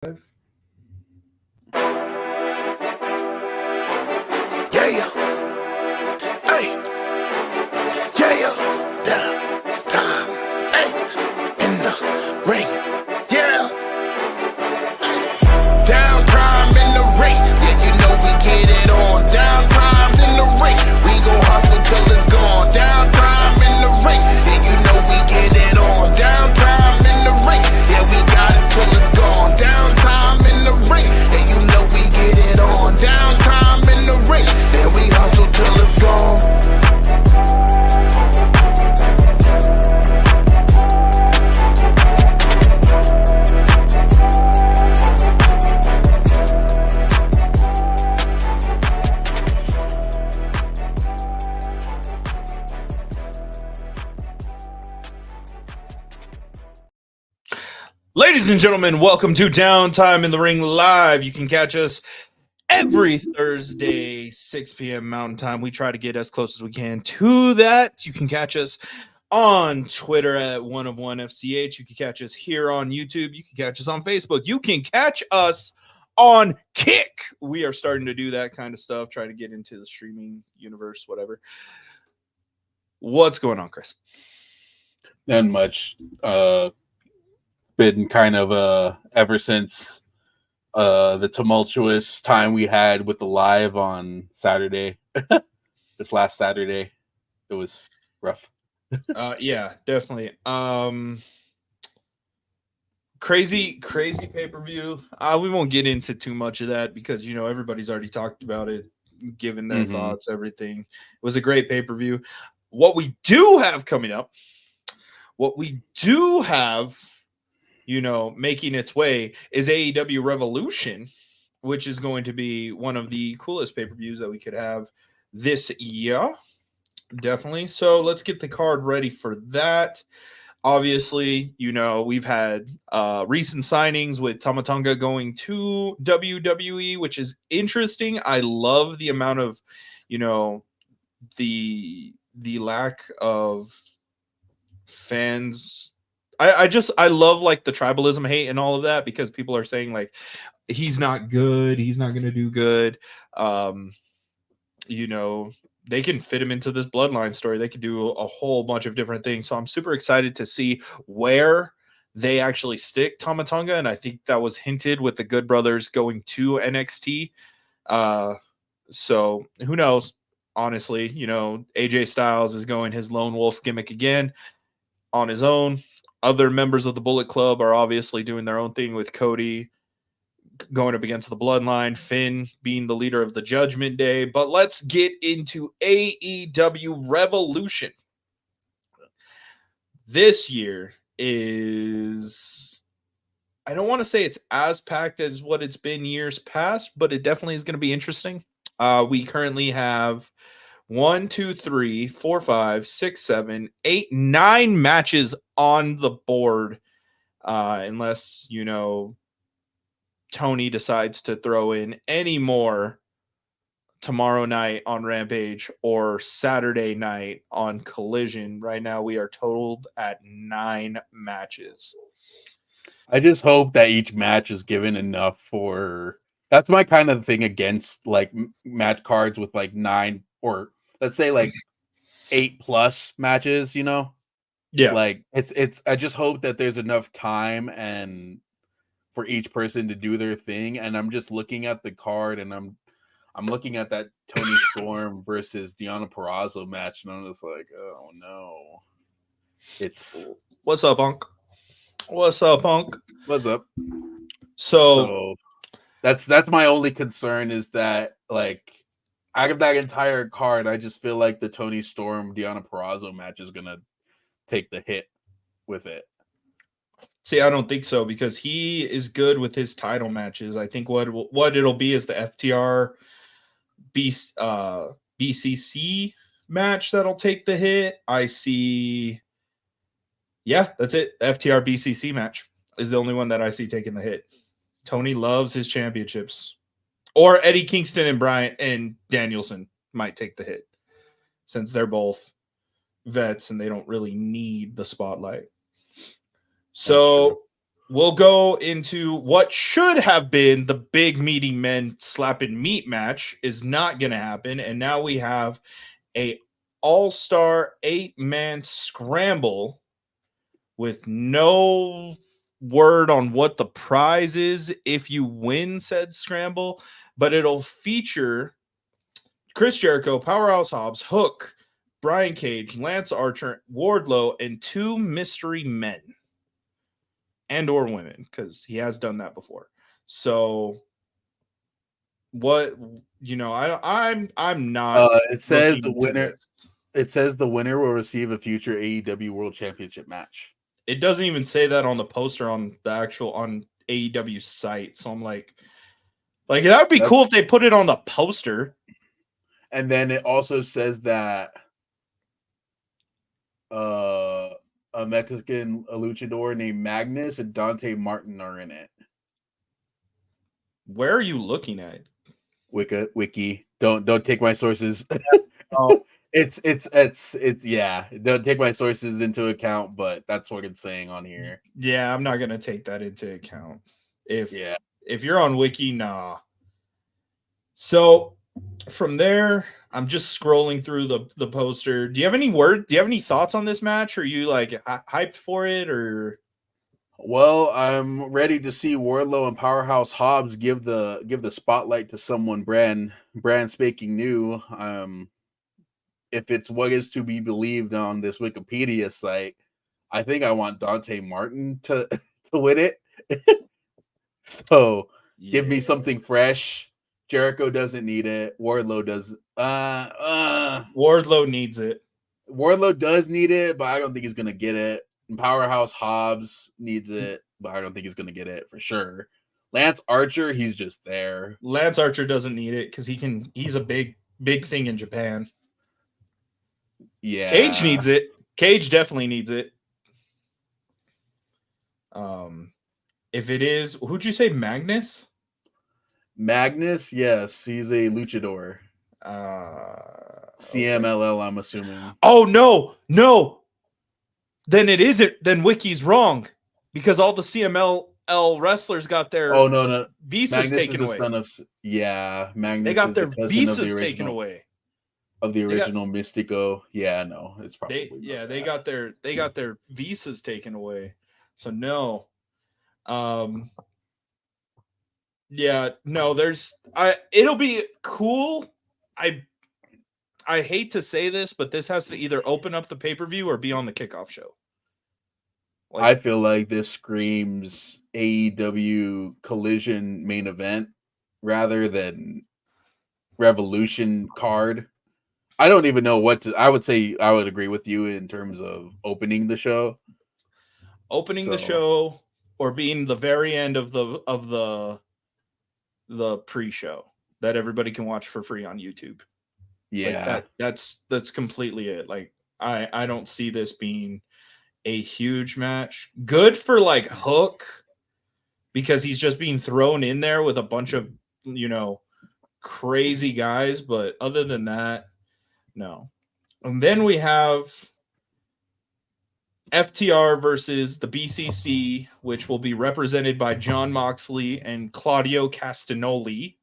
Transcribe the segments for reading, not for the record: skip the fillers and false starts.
Yeah, hey, yeah, downtime, hey, in the ring, yeah, downtime in the ring, yeah, you know we get it on, downtime in the ring, we gon' hustle till it's gone, downtime in the ring, yeah, you know we get it on, downtime in the ring, yeah, we got it till it's gone, downtime in the ring, yeah, you know we get it on, downtime in the ring, yeah, we hustle till it's gone. Ladies and gentlemen, welcome to Downtime in the Ring Live. You can catch us every Thursday, 6 p.m. Mountain Time. We try to get as close as we can to that. You can catch us on Twitter at OneOfOneFCH. You can catch us here on YouTube. You can catch us on Facebook. You can catch us on Kick. We are starting to do that kind of stuff, try to get into the streaming universe, whatever. What's going on, Chris? Not much. Been kind of ever since the tumultuous time we had with the live on Saturday. This last Saturday, it was rough. Yeah, definitely. Crazy pay-per-view. We won't get into too much of that because everybody's already talked about it, given their thoughts, everything. It was a great pay-per-view. What we do have coming up, making its way is AEW Revolution, which is going to be one of the coolest pay-per-views that we could have this year. Definitely. So let's get the card ready for that. Obviously, we've had recent signings with Tama Tonga going to WWE, which is interesting. I love the amount of, the lack of fans. I love like the tribalism hate and all of that because people are saying like he's not good, he's not going to do good. They can fit him into this bloodline story. They could do a whole bunch of different things. So I'm super excited to see where they actually stick Tama Tonga. And I think that was hinted with the Good Brothers going to NXT. So who knows? Honestly, AJ Styles is going his lone wolf gimmick again on his own. Other members of the Bullet Club are obviously doing their own thing with Cody going up against the Bloodline, Finn being the leader of the Judgment Day. But let's get into AEW Revolution. This year is, I don't want to say it's as packed as what it's been years past, but it definitely is going to be interesting. We currently have 1, 2, 3, 4, 5, 6, 7, 8, 9 matches on the board. Unless, Tony decides to throw in any more tomorrow night on Rampage or Saturday night on Collision. Right now, we are totaled at 9 matches. I just hope that each match is given enough for. That's my kind of thing against like match cards with like 9 or let's say like 8+ matches. Yeah, like it's. I just hope that there's enough time and for each person to do their thing. And I'm just looking at the card and I'm looking at that Tony Storm versus Deonna Purrazzo match, and I'm just like, oh no. It's what's up, Punk? What's up, Punk? What's up? So that's my only concern is that like out of that entire card, I just feel like the Tony Storm Deonna Purrazzo match is gonna take the hit with it. See, I don't think so because he is good with his title matches. I think what it'll be is the FTR BCC match that'll take the hit. I see. Yeah, that's it. The FTR BCC match is the only one that I see taking the hit. Tony loves his championships. Or Eddie Kingston and Bryan and Danielson might take the hit since they're both vets and they don't really need the spotlight. So we'll go into what should have been the big meaty men slapping meat match is not going to happen. And now we have a all-star 8-man scramble with no word on what the prize is if you win said scramble, but it'll feature Chris Jericho, Powerhouse Hobbs, Hook, Brian Cage, Lance Archer, Wardlow, and 2 mystery men and or women, because he has done that before. So what, I'm not It says looking the to winner. this. It says the winner will receive a future AEW World Championship match. It doesn't even say that on the poster on the actual on AEW site. So I'm like that would be cool if they put it on the poster. And then it also says that a Mexican luchador named Magnus and Dante Martin are in it. Where are you looking at? Wiki. Don't take my sources. Oh, It's yeah. Don't take my sources into account, but that's what it's saying on here. yeah, I'm not gonna take that into account. If you're on Wiki, nah. So from there, I'm just scrolling through the poster. Do you have any thoughts on this match? Are you like hyped for it, or? Well, I'm ready to see Wardlow and Powerhouse Hobbs give the spotlight to someone brand spanking new. If it's what is to be believed on this Wikipedia site, I think I want Dante Martin to win it. So give me something fresh. Jericho doesn't need it. Wardlow does. Wardlow needs it. Wardlow does need it, but I don't think he's gonna get it. And Powerhouse Hobbs needs it, but I don't think he's gonna get it for sure. Lance Archer, he's just there. Lance Archer doesn't need it because he's a big thing in Japan. Yeah. Cage needs it. Cage definitely needs it. If it is, who'd you say, Magnus? Magnus, yes, he's a luchador. CMLL, I'm assuming. Oh no. Then it isn't. Then Wiki's wrong because all the CMLL wrestlers got their visas Magnus taken away. Magnus they got their visas taken away of the original Mystico. Yeah, no, it's probably they got their visas taken away. So no. It'll be cool. I hate to say this, but this has to either open up the pay-per-view or be on the kickoff show. I feel like this screams AEW Collision main event rather than Revolution card. I don't even know what to. I would say I would agree with you in terms of opening the show. The show or being the very end of the pre-show that everybody can watch for free on YouTube. Yeah, that's completely it. Like I don't see this being a huge match. Good for like Hook because he's just being thrown in there with a bunch of crazy guys, but other than that, no. And then we have FTR versus the BCC, which will be represented by Jon Moxley and Claudio Castagnoli.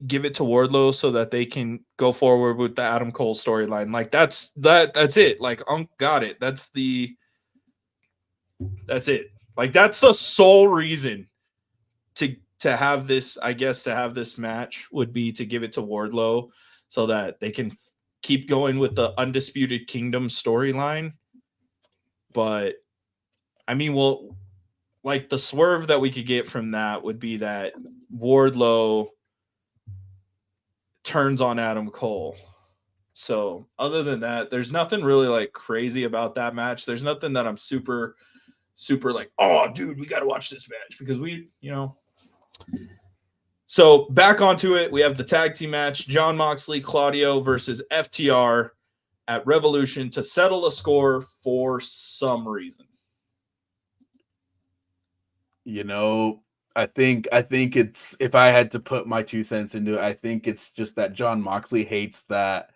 Give it to Wardlow so that they can go forward with the Adam Cole storyline. Like that's it. Like got it. That's it. Like that's the sole reason to have this. I guess to have this match would be to give it to Wardlow so that they can keep going with the Undisputed Kingdom storyline. But I mean, well, like the swerve that we could get from that would be that Wardlow turns on Adam Cole. So other than that, there's nothing really like crazy about that match. There's nothing that I'm super like, oh dude, we got to watch this match because So back onto it, we have the tag team match, Jon Moxley, Claudio versus FTR at Revolution to settle a score for some reason. I think it's, if I had to put my 2 cents into it, I think it's just that Jon Moxley hates that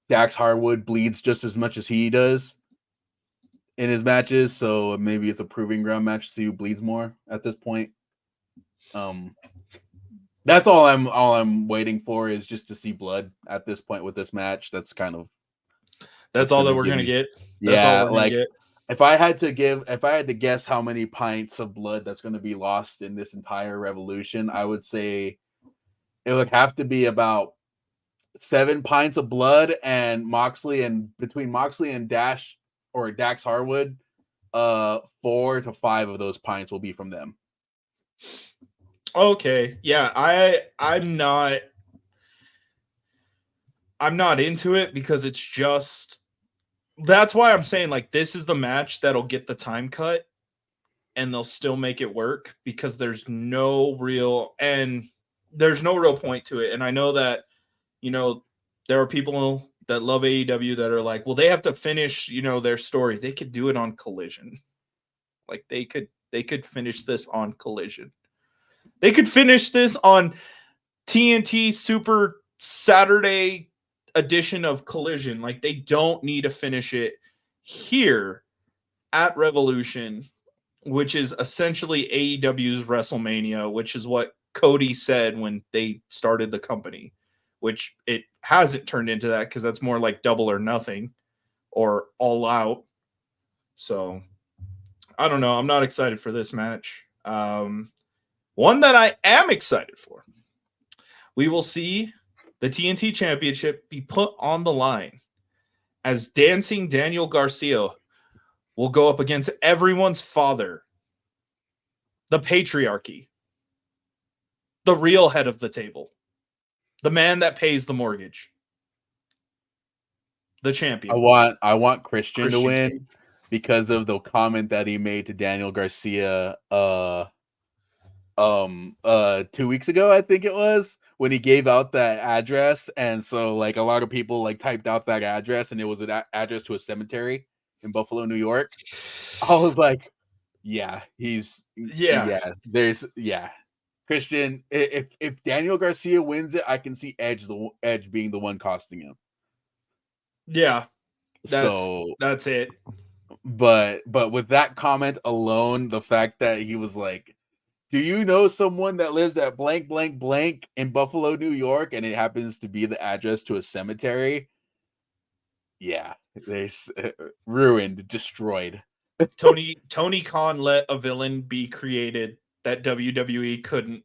Dax Harwood bleeds just as much as he does. in his matches, so maybe it's a proving ground match to see who bleeds more at this point. That's all I'm waiting for is just to see blood at this point with this match. That's kind of That's all that we're gonna get. That's yeah, all we're gonna get. if I had to guess how many pints of blood that's going to be lost in this entire revolution, I would say it would have to be about 7 pints of blood, and between Moxley and Dax Harwood, 4 to 5 of those pints will be from them. Okay, yeah, I'm not into it because it's just that's why I'm saying like this is the match that'll get the time cut and they'll still make it work because there's no real point to it. And I know that, you know, there are people that love AEW that are like, well, they have to finish, you know, their story. They could do it on Collision. Like they could finish this on Collision. They could finish this on TNT Super Saturday edition of Collision. Like they don't need to finish it here at Revolution, which is essentially AEW's WrestleMania, which is what Cody said when they started the company, which it hasn't turned into that because that's more like Double or Nothing or All Out. So I don't know. I'm not excited for this match. One that I am excited for. We will see the TNT Championship be put on the line as Dancing Daniel Garcia will go up against everyone's father, the patriarchy, the real head of the table, the man that pays the mortgage, the champion. I want Christian to win Cage. because of the comment that he made to Daniel Garcia 2 weeks ago, I think it was, when he gave out that address, and so like a lot of people like typed out that address, and it was an address to a cemetery in Buffalo, New York. I was like, Christian, if Daniel Garcia wins it, I can see Edge being the one costing him. Yeah, that's it. But with that comment alone, the fact that he was like, do you know someone that lives at blank, blank, blank in Buffalo, New York, and it happens to be the address to a cemetery? Yeah, there's ruined, destroyed. Tony Khan let a villain be created that WWE couldn't.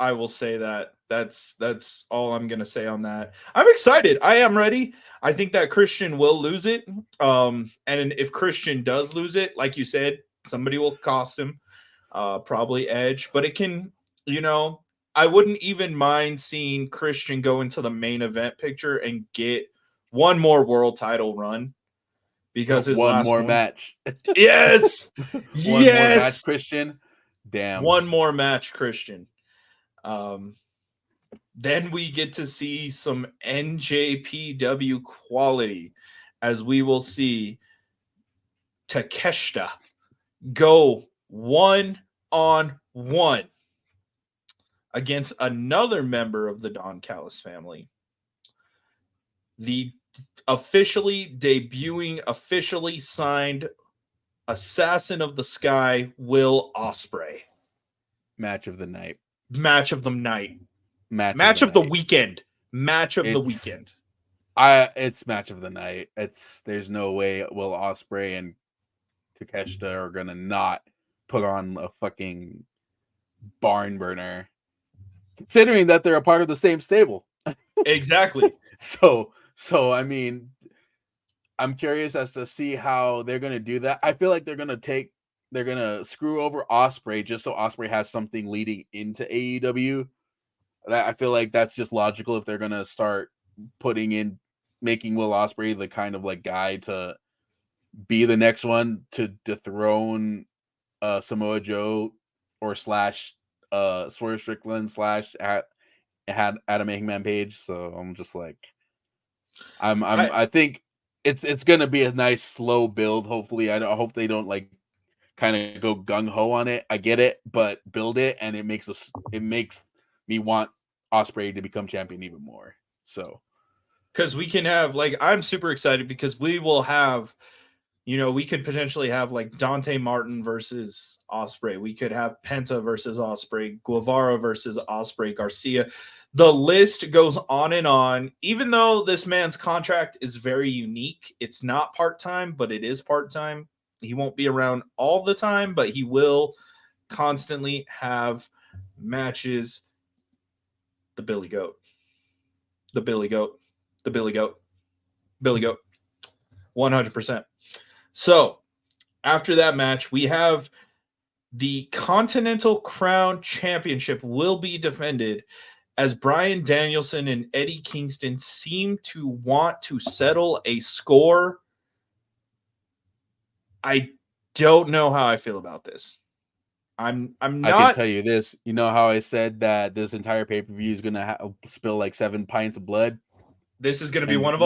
I will say that. That's all I'm gonna say on that. I'm excited. I am ready. I think that Christian will lose it. And if Christian does lose it, like you said, somebody will cost him. Probably Edge, but it can, you know, I wouldn't even mind seeing Christian go into the main event picture and get one more world title run because his one last more match. Yes. One yes. more match, Christian. Damn. One more match, Christian. Then we get to see some NJPW quality as we will see Takeshita go 1-on-1 against another member of the Don Callis family. The officially debuting, officially signed Assassin of the Sky, Will Ospreay. Match of the night. Match of the night. Match of the weekend. Match of the weekend. It's match of the night. There's no way Will Ospreay and Takeshita are gonna not put on a fucking barn burner, considering that they're a part of the same stable. Exactly. So I mean, I'm curious as to see how they're gonna do that. I feel like they're gonna screw over Ospreay just so Ospreay has something leading into AEW. I feel like that's just logical if they're gonna start making Will Ospreay the kind of like guy to be the next one to dethrone Samoa Joe or / Swerve Strickland / Adam Hangman Page. So I'm just like, I think it's gonna be a nice slow build. Hopefully, I hope they don't like kind of go gung ho on it. I get it, but build it, and it makes me want Ospreay to become champion even more. So, because we can have I'm super excited because we will have, You know, we could potentially have like Dante Martin versus Osprey. We could have Penta versus Osprey, Guevara versus Osprey, Garcia. The list goes on and on. Even though this man's contract is very unique, it's not part-time, but it is part-time. He won't be around all the time, but he will constantly have matches. The Billy Goat. The Billy Goat. The Billy Goat. Billy Goat. 100%. So, after that match, we have the Continental Crown Championship will be defended as Bryan Danielson and Eddie Kingston seem to want to settle a score. I don't know how I feel about this. I'm not. I can tell you this. You know how I said that this entire pay-per-view is gonna spill like 7 pints of blood? This is gonna be one of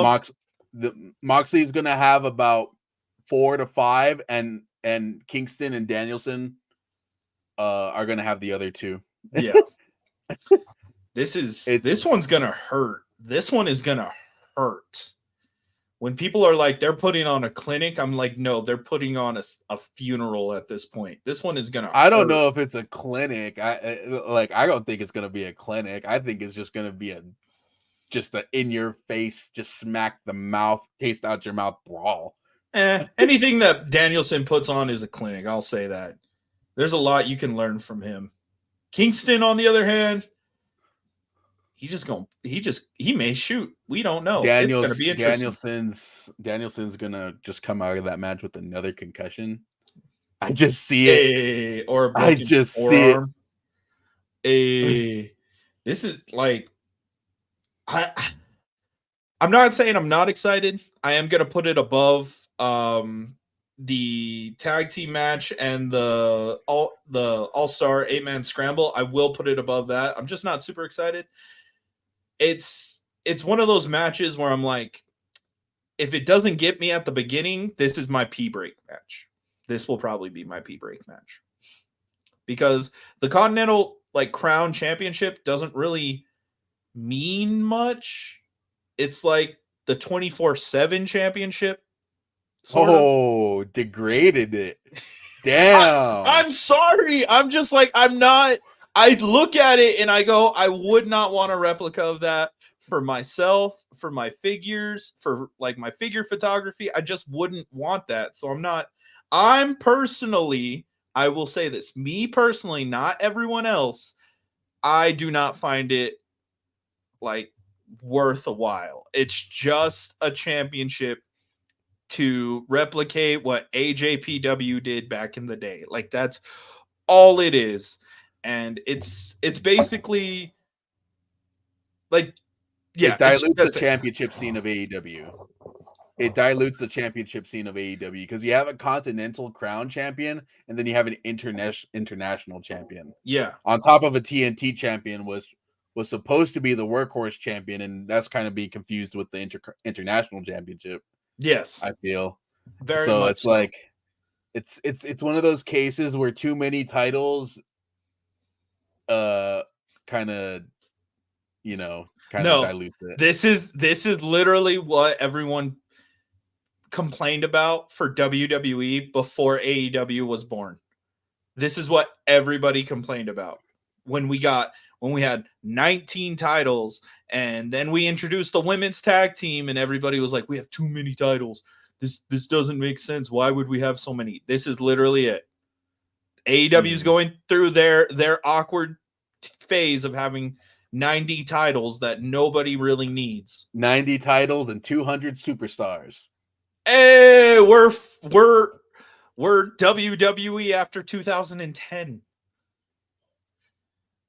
them. Moxley is gonna have about 4 to 5, and Kingston and Danielson are gonna have the other 2. Yeah. This one's gonna hurt. This one is gonna hurt. When people are like they're putting on a clinic, I'm like, no, they're putting on a funeral at this point. This one is gonna. I don't know if it's a clinic. I don't think it's gonna be a clinic. I think it's just gonna be just a in your face, just smack the mouth, taste out your mouth brawl. Anything that Danielson puts on is a clinic. I'll say that. There's a lot you can learn from him. Kingston, on the other hand, he may shoot. We don't know. It's gonna be interesting. Danielson's gonna just come out of that match with another concussion. I just see it. Or a broken forearm. This is like I'm not saying I'm not excited. I am gonna put it above the tag team match and the all-star 8-man scramble. I will put it above that. I'm just not super excited. It's one of those matches where I'm like, if it doesn't get me at the beginning, this is my pee break match. This will probably be my pee break match. Because the Continental Crown Championship doesn't really mean much. It's like the 24/7 championship. Oh, degraded it. Damn. I'm sorry. I'm just like, I'm not. I look at it and I go, I would not want a replica of that for myself, for my figures, for my figure photography. I just wouldn't want that. So I'm personally, I will say this, me personally, not everyone else, I do not find it worth a while. It's just a championship to replicate what AJPW did back in the day. That's all it is. And it's basically it dilutes the championship scene of AEW. It dilutes the championship scene of AEW because you have a Continental Crown champion and then you have an international champion. Yeah. On top of a TNT champion was supposed to be the workhorse champion, and that's kind of being confused with the international championship. Yes, I feel very so. Much it's like it's one of those cases where too many titles, kind of dilutes it. This is literally what everyone complained about for WWE before AEW was born. This is what everybody complained about when we had 19 titles, and then we introduced the women's tag team, and everybody was like, we have too many titles. This doesn't make sense. Why would we have so many? This is literally it. AEW is going through their awkward phase of having 90 titles that nobody really needs. 90 titles and 200 superstars. Hey, we're WWE after 2010.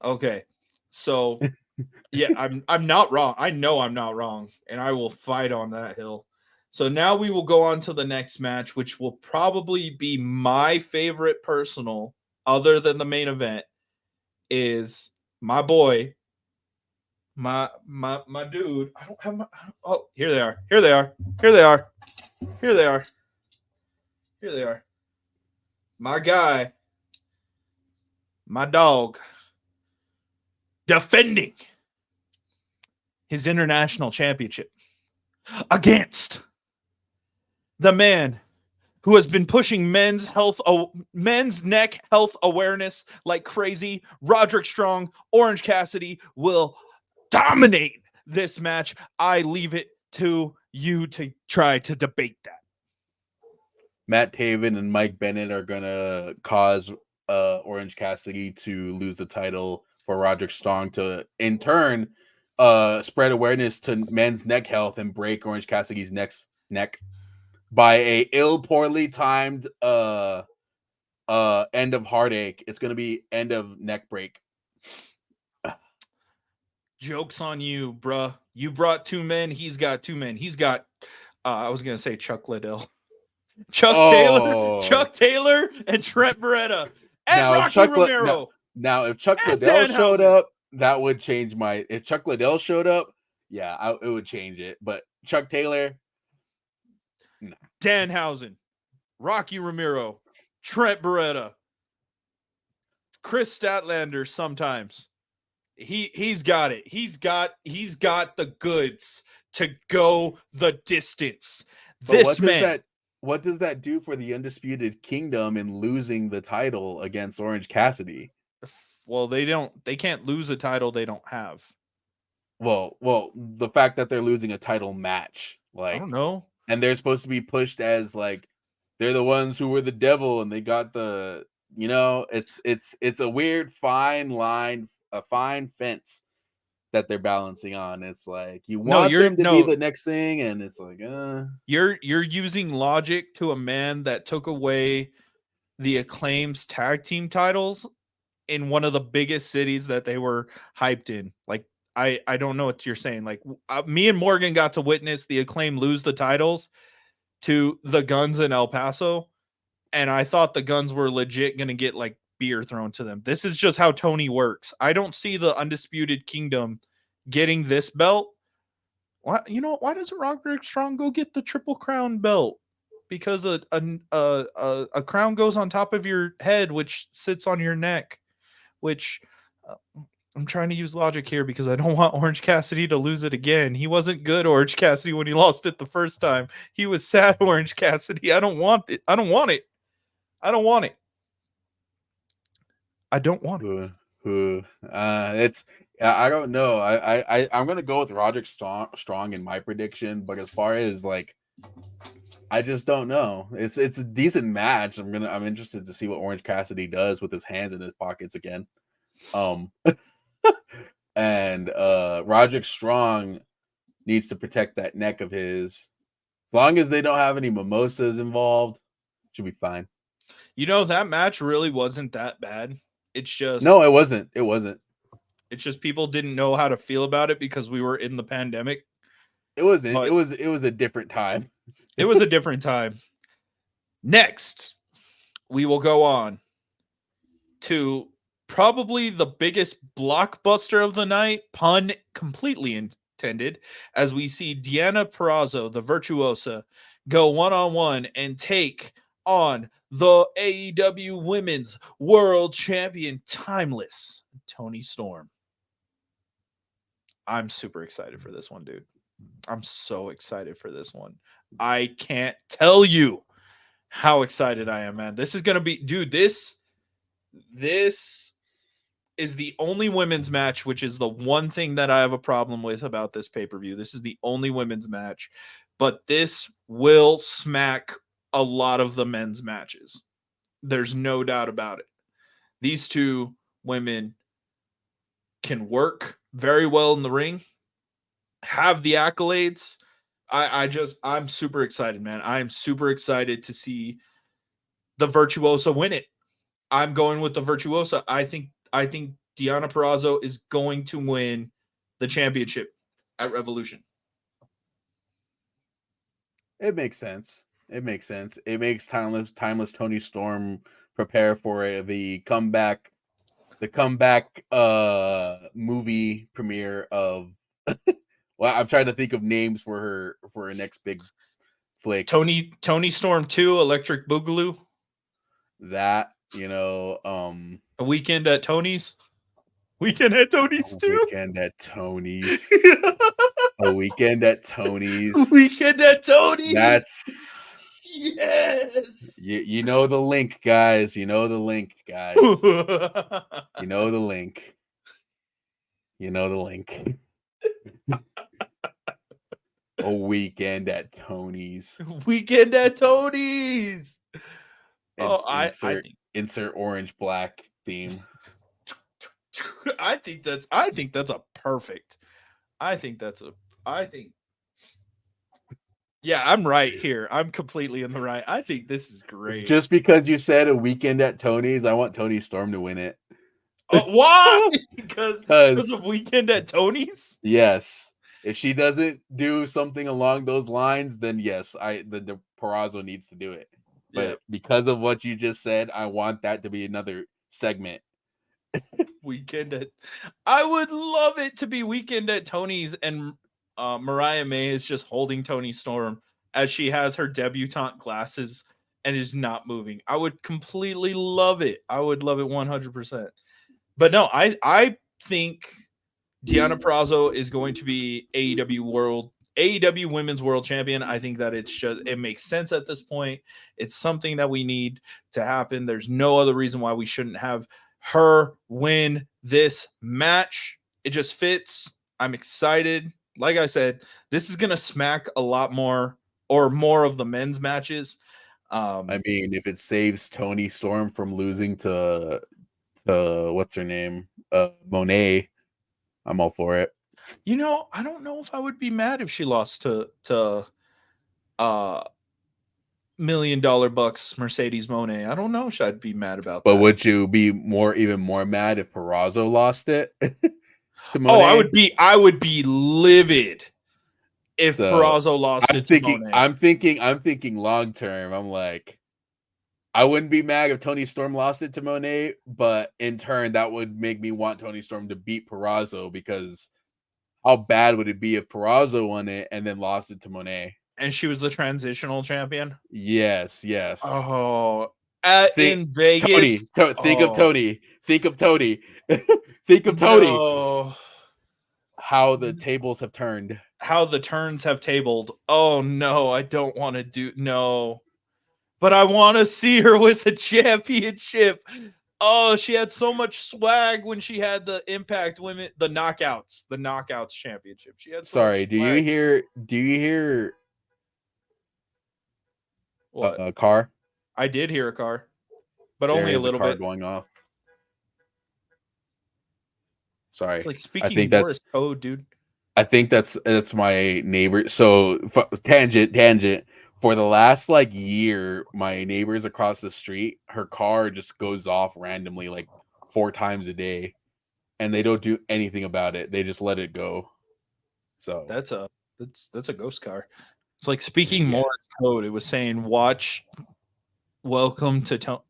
Okay. So yeah, I'm not wrong. I know I'm not wrong, and I will fight on that hill. So now we will go on to the next match, which will probably be my favorite personal, other than the main event, is my boy, my dude. I don't have oh, here they are. Here they are. Here they are. Here they are. Here they are. My guy, my dog, defending his international championship against the man who has been pushing men's neck health awareness like crazy. Roderick Strong, Orange Cassidy will dominate this match. I leave it to you to try to debate that. Matt Taven and Mike Bennett are gonna cause Orange Cassidy to lose the title for Roderick Strong to, in turn, spread awareness to men's neck health and break Orange Cassidy's neck by a poorly timed end of heartache. It's gonna be end of neck break. Joke's on you, bruh. You brought 2 men. He's got 2 men. He's got I was gonna say Chuck Liddell. Chuck Taylor and Trent Beretta and Now, Rocky Romero. Now, if Chuck And Liddell showed Danhausen. up, that would change my. If Chuck Liddell showed up, yeah, it would change it. But Chuck Taylor, no. Danhausen, Rocky Romero, Trent Beretta, Chris Statlander. Sometimes he's got it. He's got the goods to go the distance. But what does that do for the Undisputed Kingdom in losing the title against Orange Cassidy? Well, they can't lose a title they don't have. Well, the fact that they're losing a title match, like, I don't know. And they're supposed to be pushed as like they're the ones who were the devil and they got the, it's a weird fine line, a fine fence that they're balancing on. It's like you want them to be the next thing, and it's like you're using logic to a man that took away the Acclaim's tag team titles in one of the biggest cities that they were hyped in. Like I don't know what you're saying. Like me and Morgan got to witness the Acclaim lose the titles to the Guns in El Paso, and I thought the Guns were legit gonna get like beer thrown to them. This is just how Tony works. I don't see the Undisputed Kingdom getting this belt. Why doesn't Roderick Strong go get the Triple Crown belt? Because a crown goes on top of your head, which sits on your neck. Which I'm trying to use logic here because I don't want Orange Cassidy to lose it again. He wasn't good Orange Cassidy when he lost it the first time. He was sad Orange Cassidy. I don't want it. I don't want it. I don't want it. I don't want it. It's I don't know. I'm gonna go with Roderick Strong in my prediction, but as far as like, I just don't know. It's a decent match. I'm interested to see what Orange Cassidy does with his hands in his pockets again. And Roderick Strong needs to protect that neck of his. As long as they don't have any mimosas involved, should be fine. That match really wasn't that bad. It's just no, it wasn't. It wasn't. It's just people didn't know how to feel about it because we were in the pandemic. It wasn't. It was a different time. It was a different time. Next, we will go on to probably the biggest blockbuster of the night, pun completely intended, as we see Deonna Purrazzo, the Virtuosa, go one-on-one and take on the AEW Women's World Champion, Timeless Toni Storm. I'm super excited for this one, dude. I'm so excited for this one. I can't tell you how excited I am, man. This is going to be, dude, this is the only women's match, which is the one thing that I have a problem with about this pay-per-view. This is the only women's match, but this will smack a lot of the men's matches. There's no doubt about it. These two women can work very well in the ring, have the accolades. I'm super excited, man. I'm super excited to see the Virtuosa win it. I'm going with the Virtuosa. I think Deonna Purrazzo is going to win the championship at Revolution. It makes sense. It makes timeless Toni Storm prepare for the comeback movie premiere of well, I'm trying to think of names for her next big flick. Toni Storm 2, Electric Boogaloo. That, A Weekend at Tony's. Weekend at Tony's too. Weekend at Tony's. A Weekend at Tony's. Weekend at Tony's. That's Yes. You know the link, guys. You know the link, guys. You know the link. You know the link. A weekend at Tony's. Weekend at Tony's. And Oh, I think insert orange black theme. I think that's a perfect. I think yeah, I'm right here. I'm completely in the right. I think this is great. Just because you said a weekend at Tony's, I want Tony Storm to win it. Why? Because of Weekend at Tony's? Yes. If she doesn't do something along those lines, then yes, the Perazo needs to do it. But Yeah. because of what you just said, I want that to be another segment. I would love it to be Weekend at Tony's, and Mariah May is just holding Tony Storm as she has her debutante glasses and is not moving. I would completely love it. I would love it 100%. But no, I think Deonna Purrazzo is going to be AEW Women's World Champion. I think that it makes sense at this point. It's something that we need to happen. There's no other reason why we shouldn't have her win this match. It just fits. I'm excited. Like I said, this is gonna smack a lot more of the men's matches. I mean, if it saves Tony Storm from losing to what's her name, Monet, I'm all for it. You know, I don't know if I would be mad if she lost to $1 million bucks Mercedes Monet. I don't know if I'd be mad about that. But would you be even more mad if Purrazzo lost it? Oh, I would be livid if Purrazzo lost it to Monet. I'm thinking long term. I'm like, I wouldn't be mad if Tony Storm lost it to Monet, but in turn, that would make me want Tony Storm to beat Purrazzo, because how bad would it be if Purrazzo won it and then lost it to Monet? And she was the transitional champion? Yes. Oh, in Vegas. Think of Tony. Think of Tony. Think of Tony. No. How the tables have turned. How the turns have tabled. Oh, no, I don't want to do... No. But I want to see her with the championship. Oh, she had so much swag when she had the Impact Women, the Knockouts championship. She had so much swag. Do you hear what? A car? I did hear a car, but only a little bit going off. Sorry. It's like speaking Morse code, dude. I think that's my neighbor. So tangent. For the last year, my neighbors across the street, her car just goes off randomly 4 times a day, and they don't do anything about it. They just let it go. So that's a ghost car. It's like speaking Morse code. It was saying, "Watch, welcome to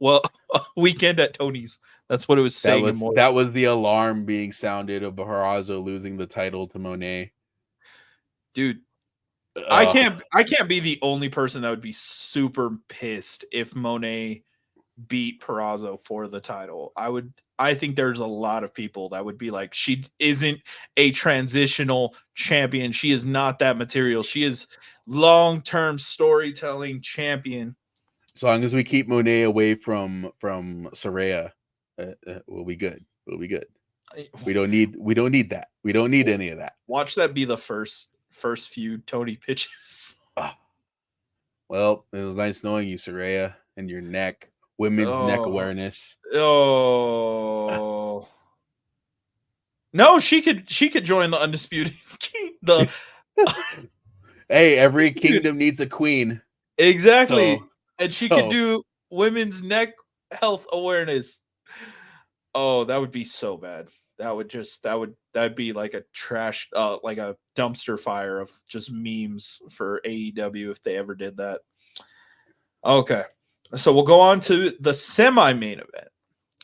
Weekend at Tony's." That's what it was saying. That was the alarm being sounded of Purrazzo losing the title to Monet. Dude, I can't be the only person that would be super pissed if Monet beat Purrazzo for the title. I think there's a lot of people that would be like, she isn't a transitional champion. She is not that material. She is long-term storytelling champion. As long as we keep Monet away from Saraya, we'll be good. We'll be good. We don't need that. We don't need any of that. Watch that be the first feud Tony pitches. Well, it was nice knowing you, Saraya, and your neck, women's neck awareness. Oh. No, she could join the Undisputed King. Hey, every kingdom needs a queen. Exactly. She could do women's neck health awareness. Oh, that would be so bad. That'd be like a trash, like a dumpster fire of just memes for AEW if they ever did that. Okay, so we'll go on to the semi-main event,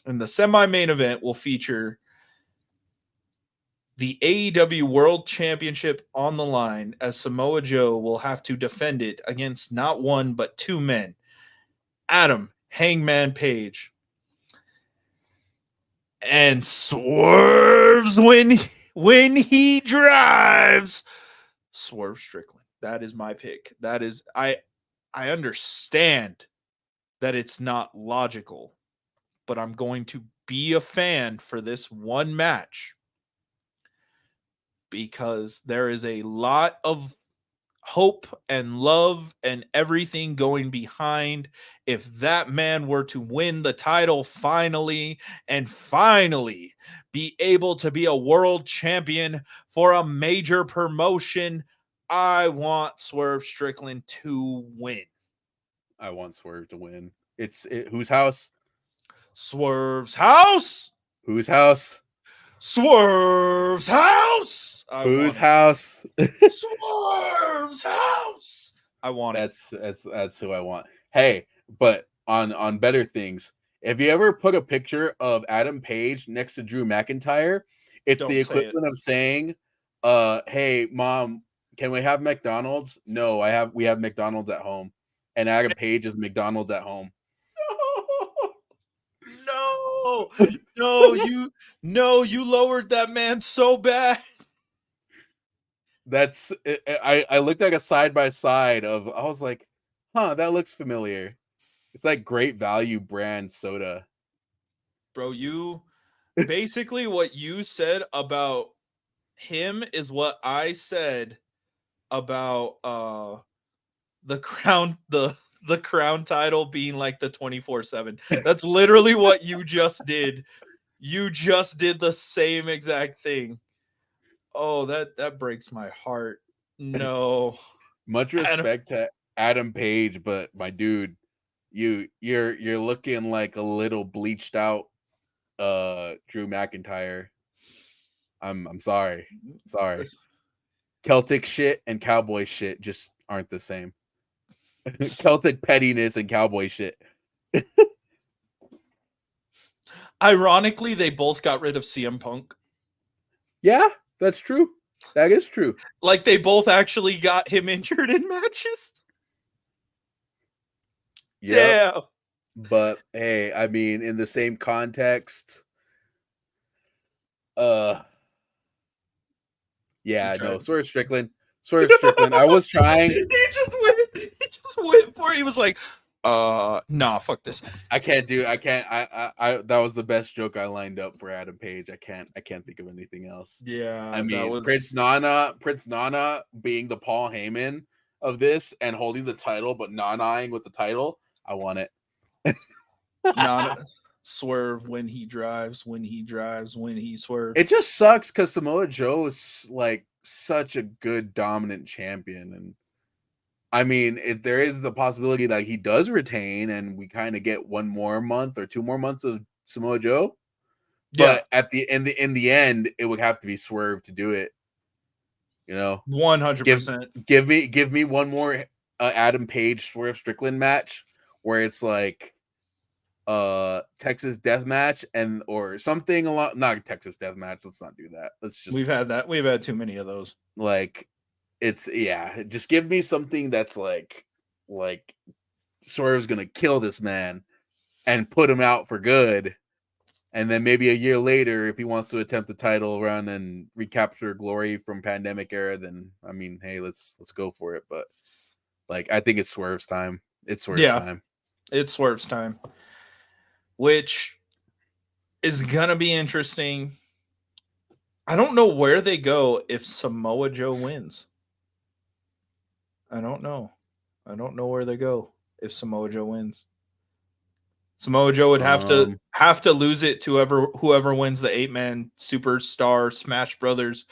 and the semi-main event will feature the AEW World Championship on the line, as Samoa Joe will have to defend it against not one but 2 men, Adam Hangman Page and Swerves when he drives. Swerve Strickland. That is my pick. That is I understand that it's not logical, but I'm going to be a fan for this one match because there is a lot of hope and love and everything going behind if that man were to win the title finally and finally be able to be a world champion for a major promotion. I want Swerve Strickland to win. I want Swerve to win. Whose house? Swerve's house. Whose house? Swerve's house. I Whose want it. house? Swerve's house. I want it. That's who I want. Hey, but on better things, if you ever put a picture of Adam Page next to Drew McIntyre, it's Don't the say it. equivalent of saying, hey mom, can we have McDonald's? No, we have McDonald's at home. And Adam Page is McDonald's at home. No, you lowered that man so bad. That's I looked at a side by side of, I was like, huh, that looks familiar. It's like Great Value brand soda. Bro, you basically what you said about him is what I said about the crown the crown title being like the 24/7. That's literally what you just did. You just did the same exact thing. Oh, that breaks my heart. No. Much respect to Adam Page, but my dude, you're looking like a little bleached out Drew McIntyre. I'm sorry. Sorry. Celtic shit and cowboy shit just aren't the same. Celtic pettiness and cowboy shit. Ironically, they both got rid of CM Punk. Yeah, that's true. That is true. Like they both actually got him injured in matches. Yeah. Damn. But hey, I mean, in the same context, yeah, no, Swerve Strickland. I was trying. He just went for it. He was like, nah, fuck this. I can't. I that was the best joke I lined up for Adam Page. I can't think of anything else. Yeah. I mean, Prince Nana being the Paul Heyman of this and holding the title, but nanaing with the title. I want it. Not Swerve when he drives, when he swerves. It just sucks because Samoa Joe is like such a good dominant champion, and I mean, there is the possibility that he does retain, and we kind of get 1 more month or 2 more months of Samoa Joe. But at the end, it would have to be Swerve to do it. You know, 100%. Give me 1 more Adam Page Swerve Strickland match where it's like Texas Death Match or something not Texas Death Match. Let's not do that. Let's just We've had too many of those. Like just give me something that's like Swerve's gonna kill this man and put him out for good. And then maybe a year later, if he wants to attempt the title run and recapture glory from pandemic era, then I mean, hey, let's go for it. But like, I think it's Swerve's time. It's Swerve's time. It's Swerve's time, which is gonna be interesting. I don't know where they go if Samoa Joe wins. I don't know where they go if Samoa Joe wins. Samoa Joe would have to lose it to whoever wins the 8-man Superstar Smash Brothers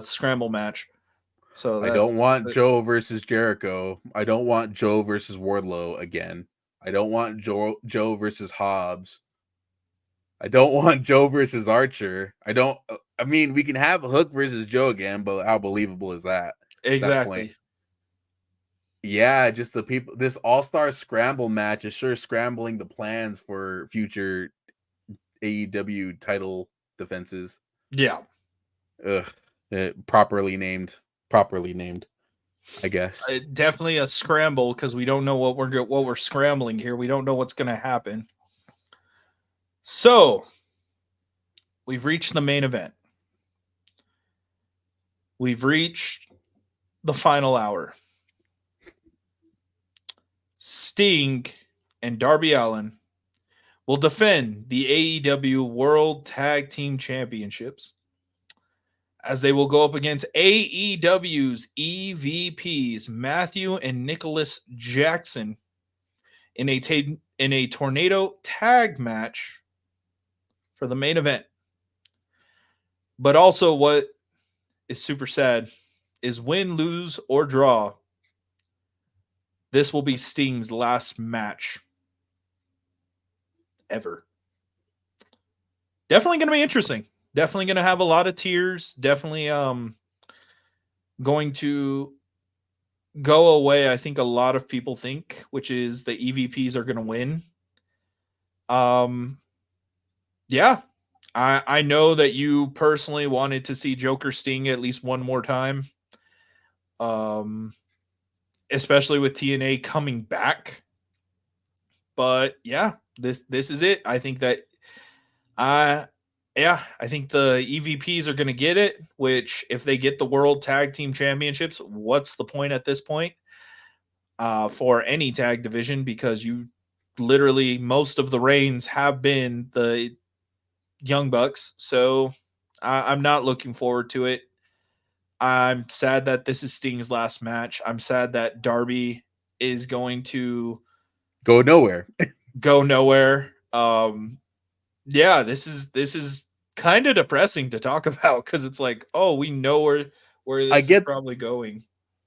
scramble match. So I don't want Joe versus Jericho. I don't want Joe versus Wardlow again. I don't want Joe versus Hobbs. I don't want Joe versus Archer. I mean, we can have Hook versus Joe again, but how believable is that? Exactly. That yeah, just the people. This all-star scramble match is sure scrambling the plans for future AEW title defenses. Yeah. Ugh. Properly named, I guess. Definitely a scramble because we don't know what we're scrambling here. We don't know what's going to happen. So, we've reached the main event. We've reached the final hour. Sting and Darby Allin will defend the AEW World Tag Team Championships as they will go up against AEW's EVPs Matthew and Nicholas Jackson in a tornado tag match for the main event. But also, what is super sad is win, lose, or draw, this will be Sting's last match ever. Definitely going to be interesting. Definitely going to have a lot of tears. Definitely going to go away. I think a lot of people think, which is the EVPs are going to win. Yeah. I know that you personally wanted to see Joker Sting at least one more time. Especially with TNA coming back. But yeah, this is it. I think that I think the EVPs are going to get it, which if they get the World Tag Team Championships, what's the point at this point for any tag division? Because you literally, most of the reigns have been the Young Bucks. So I'm not looking forward to it. I'm sad that this is Sting's last match. I'm sad that Darby is going to go nowhere. Yeah, this is kind of depressing to talk about because it's like, oh, we know where this is probably going.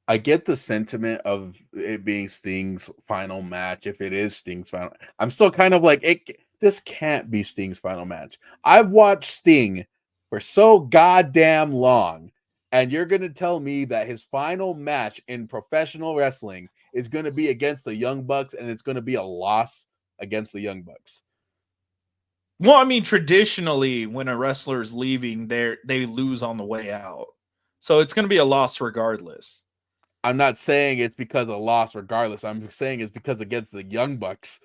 I get the sentiment of it being Sting's final match. If it is Sting's final, I'm still kind of like, this can't be Sting's final match. I've watched Sting for so goddamn long, and you're going to tell me that his final match in professional wrestling is going to be against the Young Bucks, and it's going to be a loss against the Young Bucks. Well, I mean, traditionally, when a wrestler is leaving, they lose on the way out. So it's going to be a loss regardless. I'm not saying it's because of loss regardless. I'm saying it's because against the Young Bucks.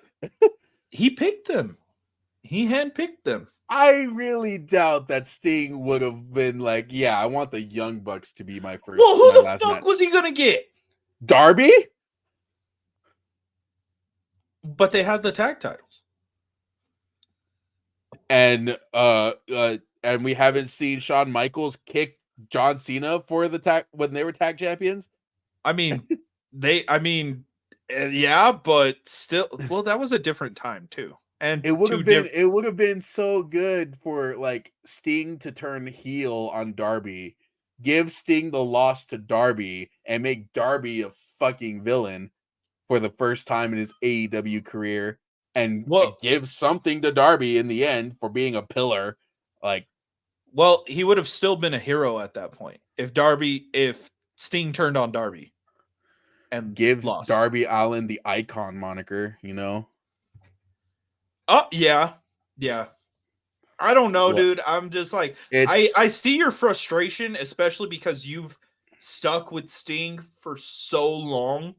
He picked them. He handpicked them. I really doubt that Sting would have been like, yeah, I want the Young Bucks to be my first. Well, who the fuck match. Was he going to get? Darby? But they had the tag titles. And we haven't seen Shawn Michaels kick John Cena for the tag when they were tag champions. I mean, yeah, but still, well, that was a different time too. And it would have been so good for like Sting to turn heel on Darby, give Sting the loss to Darby, and make Darby a fucking villain for the first time in his AEW career. And give something to Darby in the end for being a pillar. Well, he would have still been a hero at that point if Sting turned on Darby and gives lost. Darby Allin the icon moniker, you know? Oh, yeah. I don't know, dude. I'm just like, I see your frustration, especially because you've stuck with Sting for so long.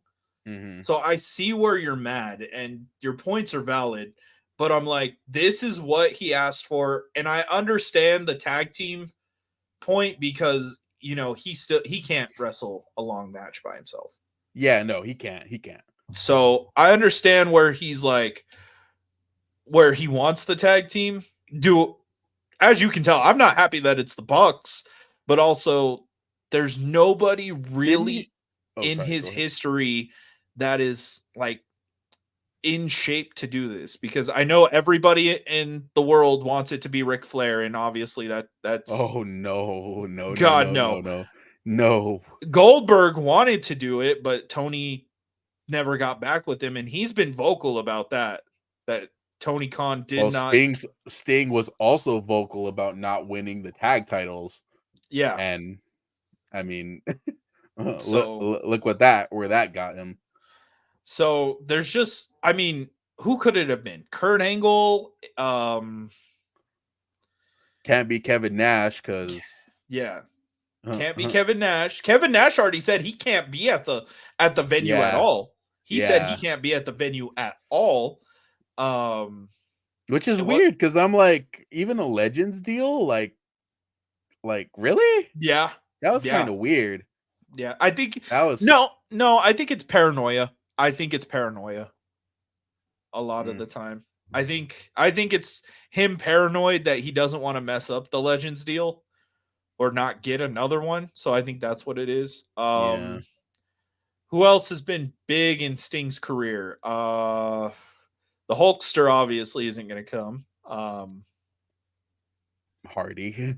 Mm-hmm. So I see where you're mad and your points are valid, but I'm like, this is what he asked for. And I understand the tag team point because, you know, he can't wrestle a long match by himself. Yeah, no, he can't. So I understand where he's like, where he wants the tag team. As you can tell, I'm not happy that it's the Bucks, but also there's nobody really in his history that is like in shape to do this, because I know everybody in the world wants it to be Ric Flair, and obviously that's no. Goldberg wanted to do it, but Tony never got back with him, and he's been vocal about that Tony Khan did not. Sting was also vocal about not winning the tag titles. Yeah, and I mean, look where that got him. So there's just, I mean, who could it have been? Kurt Angle? Can't be Kevin Nash because can't be Kevin Nash. Kevin Nash already said he can't be at the venue at all. He said he can't be at the venue at all. Which is weird because I'm like, even a Legends deal, like really? Yeah, that was kind of weird. Yeah, I think that was no. I think it's paranoia. I think it's paranoia a lot of the time. I think it's him paranoid that he doesn't want to mess up the Legends deal or not get another one. So I think that's what it is. Yeah. Who else has been big in Sting's career? The Hulkster obviously isn't going to come. Hardy.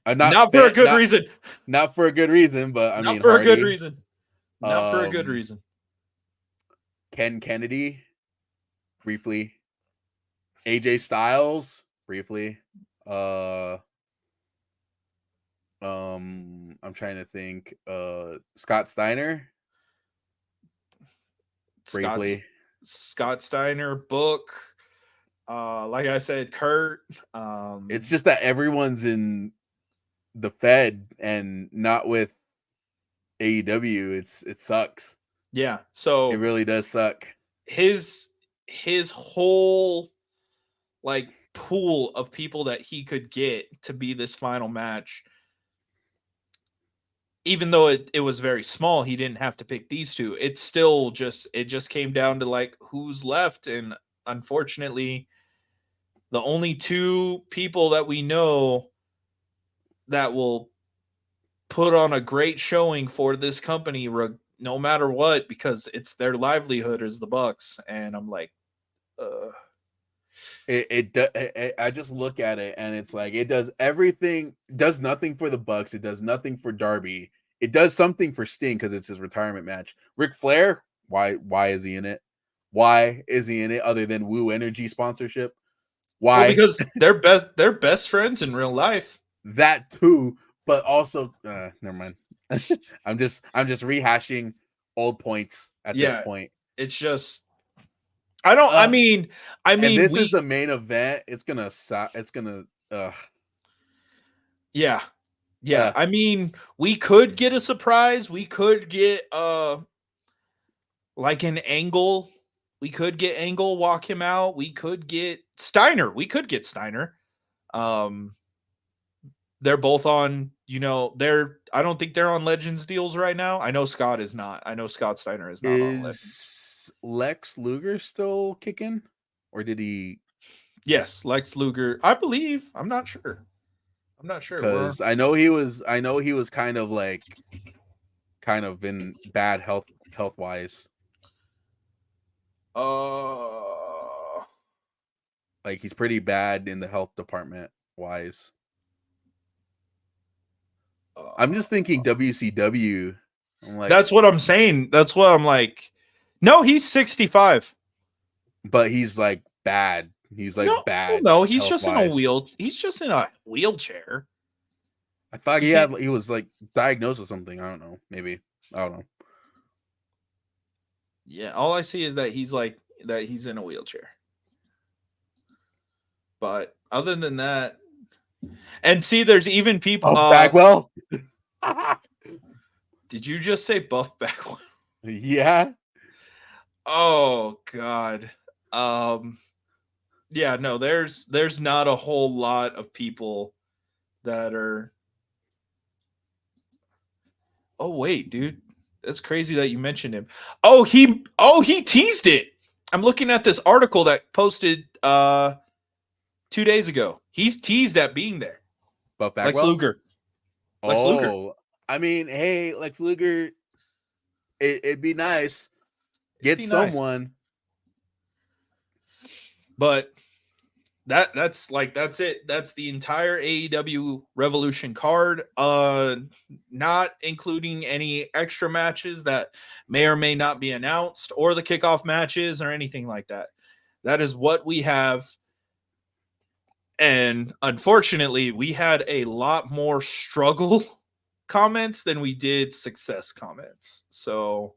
Not for a good reason. Not for a good reason, but I mean, for Hardy. a good reason. Not for a good reason. Ken Kennedy, briefly. AJ Styles, briefly. I'm trying to think. Scott Steiner, briefly. Scott Steiner, Book. Like I said, Kurt. It's just that everyone's in the Fed and not with AEW. It sucks. Yeah, so it really does suck. His whole like pool of people that he could get to be this final match, even though it was very small, he didn't have to pick these two. It's still just came down to like who's left, and unfortunately, the only two people that we know that will put on a great showing for this company, no matter what, because it's their livelihood, is the Bucks. And I'm like, I just look at it and it's like it does everything, does nothing for the Bucks. It does nothing for Darby. It does something for Sting because it's his retirement match. Ric Flair, why is he in it? Why is he in it other than Woo Energy sponsorship? Why? Well, because they're best friends in real life. That too, but also never mind. I'm just rehashing old points at this point. It's just I mean and this is the main event. It's gonna Yeah. I mean, we could get a surprise. We could get like an Angle. We could get Angle, walk him out. We could get Steiner. They're both on, I don't think they're on Legends deals right now. I know Scott is not. I know Scott Steiner is not on Legends. Lex Luger still kicking? Or did he? Yes, Lex Luger. I believe. I'm not sure. Because I know he was kind of in bad health wise. Like he's pretty bad in the health department wise. I'm just thinking WCW. I'm like, that's what I'm saying. That's what I'm like. No, he's 65. But he's like bad. He's like bad. No, he's just in a wheelchair. I thought he was like diagnosed with something. I don't know. Maybe. I don't know. Yeah, all I see is that he's in a wheelchair. But other than that, and see, there's even people. Bagwell. Did you just say Buff Bagwell? Yeah. Oh God. Yeah, no, there's not a whole lot of people that are. Oh wait, dude. That's crazy that you mentioned him. Oh, he teased it. I'm looking at this article that posted 2 days ago. He's teased at being there. Buff Bagwell? Lex Luger. Luger. I mean, hey, Lex Luger, it'd be nice. Get someone. Nice. But that's it. That's the entire AEW Revolution card. Not including any extra matches that may or may not be announced, or the kickoff matches or anything like that. That is what we have. And unfortunately, we had a lot more struggle comments than we did success comments. So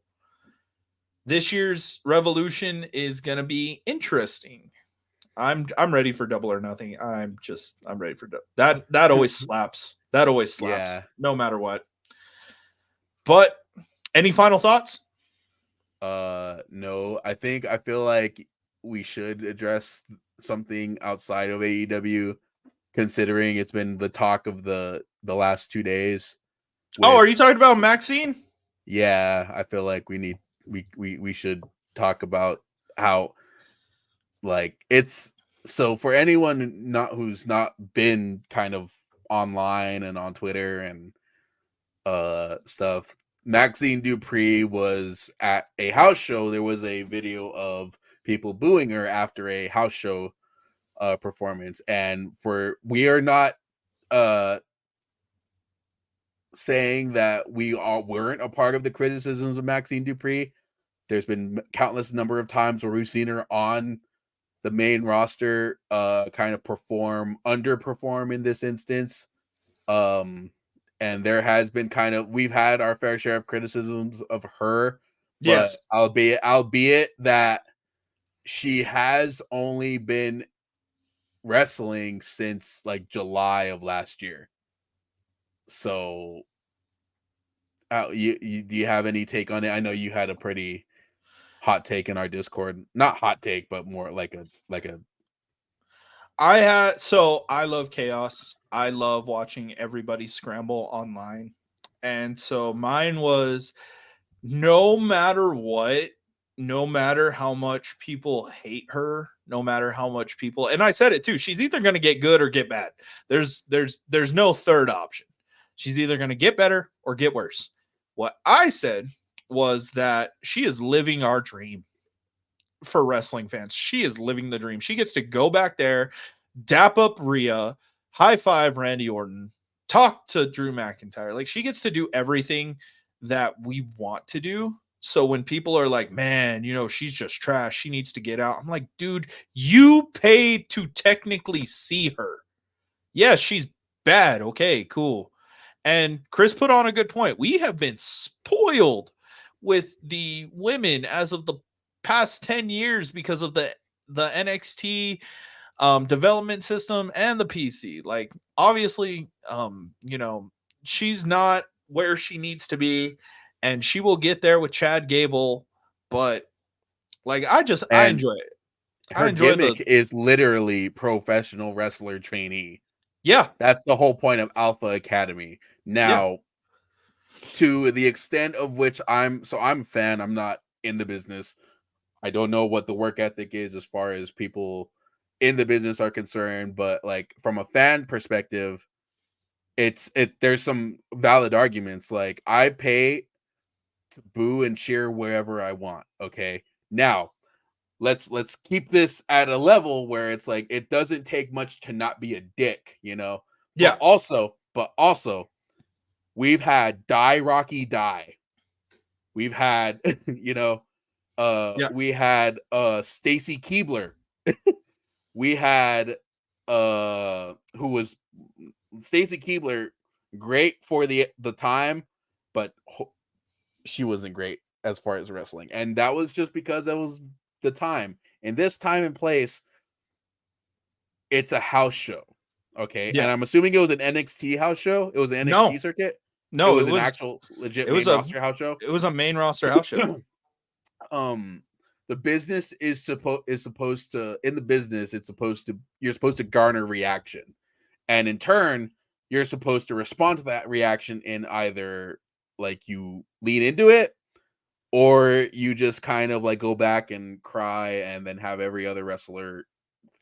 this year's Revolution is going to be interesting. I'm ready for Double or Nothing. I'm ready for that. That always slaps. Yeah. No matter what. But any final thoughts? No. I feel like we should address something outside of AEW, considering it's been the talk of the last 2 days. Are you talking about Maxine? Yeah, I feel like we should talk about how like it's so for anyone not who's not been kind of online and on Twitter and stuff. Maxine Dupree was at a house show. There was a video of people booing her after a house show performance, and for we are not uh saying that we all weren't a part of the criticisms of Maxine Dupree. There's been countless number of times where we've seen her on the main roster kind of underperform in this instance. Um and there has been we've had our fair share of criticisms of her, but Yes. albeit that she has only been wrestling since like July of last year. So do you have any take on it? I know you had a pretty hot take in our Discord. Not hot take, but more like a I love chaos. I love watching everybody scramble online. And so mine was, no matter what, no matter how much people hate her, no matter how much people, and I said it too, she's either going to get good or get bad. There's no third option. She's either going to get better or get worse. What I said was that she is living our dream. For wrestling fans, she is living the dream. She gets to go back there, dap up Rhea, high five Randy Orton, talk to Drew McIntyre. Like, she gets to do everything that we want to do. So when people are like, man, she's just trash, she needs to get out, I'm like, dude, you paid to technically see her. Yes, she's bad. Okay, cool. And Chris put on a good point. We have been spoiled with the women as of the past 10 years because of the NXT development system and the PC. Like, obviously, she's not where she needs to be, and she will get there with Chad Gable, but like, I and enjoy it. I her enjoy the gimmick is literally professional wrestler trainee. yeah, That's the whole point of Alpha Academy. yeah, Now, to the extent of which I'm a fan, I'm not in the business. I don't know what the work ethic is as far as people in the business are concerned, but like from a fan perspective, there's some valid arguments. Like, I pay to boo and cheer wherever I want. Okay. Now, let's keep this at a level where it's like it doesn't take much to not be a dick, yeah, But also, we've had Die Rocky Die. We've had, yeah, we had Stacy Keebler. We had who was Stacy Keebler, great for the time, but she wasn't great as far as wrestling. And that was just because that was the time. In this time and place, it's a house show. Okay. yeah. And I'm assuming it was an NXT house show. It was an No, NXT circuit. It no, was an actual legit it was main a roster house show. it was a main roster house show. The business is supposed to, in the business, you're supposed to garner reaction. And in turn, you're supposed to respond to that reaction in either like you lean into it, or you just kind of like go back and cry and then have every other wrestler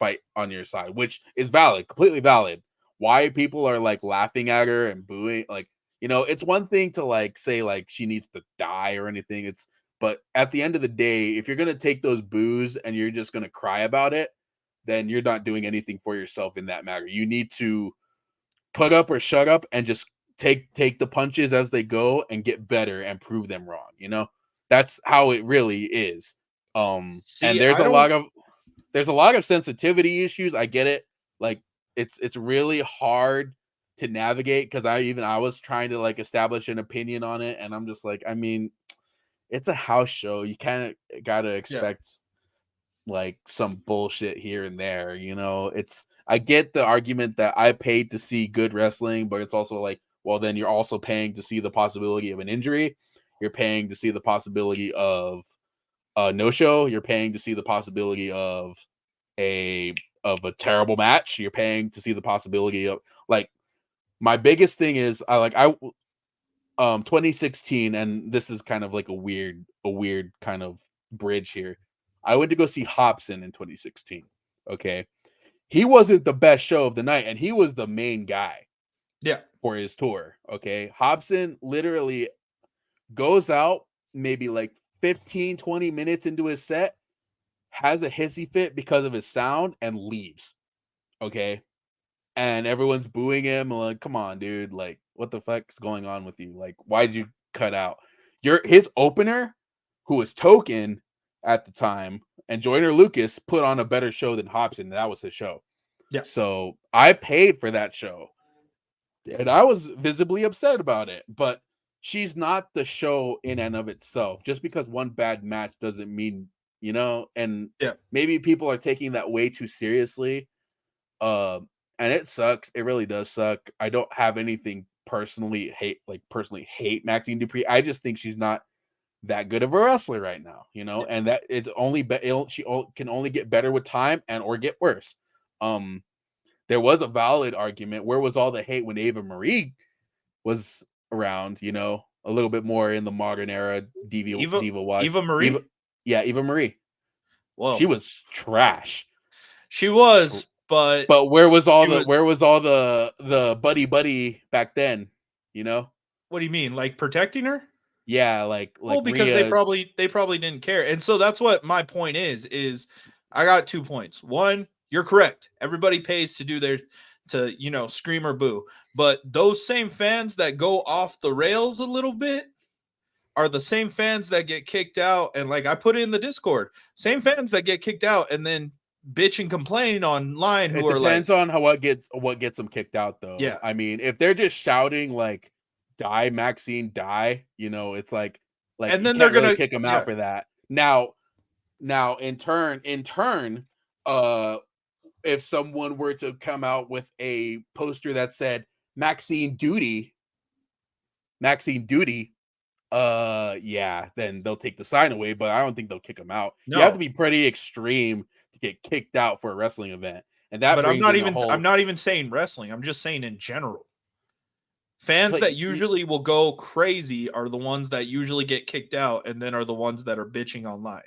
fight on your side, which is valid, completely valid. Why people are like laughing at her and booing, like, it's one thing to like say like she needs to die or anything. But at the end of the day, if you're gonna take those boos and you're just gonna cry about it, then you're not doing anything for yourself in that matter. You need to put up or shut up and just take the punches as they go and get better and prove them wrong. That's how it really is. And See, I don't. there's a lot of sensitivity issues. I get it. Like, it's really hard to navigate because I was trying to like establish an opinion on it, and I'm just like, I mean, it's a house show. You kind of gotta Yeah, expect like some bullshit here and there. I get the argument that I paid to see good wrestling, but it's also like, well, then you're also paying to see the possibility of an injury. You're paying to see the possibility of a no show. You're paying to see the possibility of a terrible match. You're paying to see the possibility of like, my biggest thing is 2016, and this is kind of like a weird kind of bridge here. I went to go see Hobson in 2016. Okay. He wasn't the best show of the night, and he was the main guy Yeah. for his tour. Okay. Hobson literally goes out maybe like 15, 20 minutes into his set, has a hissy fit because of his sound, and leaves. Okay. And everyone's booing him. Like, come on, dude. Like, what the fuck's going on with you? Like, why'd you cut out? His opener, who was Token at the time, and Joyner Lucas put on a better show than Hobson. That was his show. Yeah. So I paid for that show. And I was visibly upset about it. But she's not the show in and of itself. Just because one bad match doesn't mean, and maybe people are taking that way too seriously. And it sucks. It really does suck. I don't have anything personally hate Maxine Dupree. I just think she's not that good of a wrestler right now, and that it's only she can only get better with time and or get worse. There was a valid argument. Where was all the hate when Ava Marie was around, a little bit more in the modern era Diva watch. Eva Marie? Eva Marie. Whoa. She was trash. She was, but where was all the buddy back then? What do you mean? Like protecting her? Yeah, like because they probably didn't care. And so that's what my point is I got 2 points. One, you're correct. Everybody pays to do to scream or boo. But those same fans that go off the rails a little bit are the same fans that get kicked out. And like I put it in the Discord, same fans that get kicked out and then bitch and complain online. It depends on what gets them kicked out, though. Yeah, I mean, if they're just shouting like "Die, Maxine, die," it's like, and then they're gonna kick them out for that. Now, in turn, if someone were to come out with a poster that said Maxine Duty, then they'll take the sign away, but I don't think they'll kick them out. No. You have to be pretty extreme to get kicked out for a wrestling event. And that, but I'm not even saying wrestling. I'm just saying in general. Fans that usually will go crazy are the ones that usually get kicked out and then are the ones that are bitching online.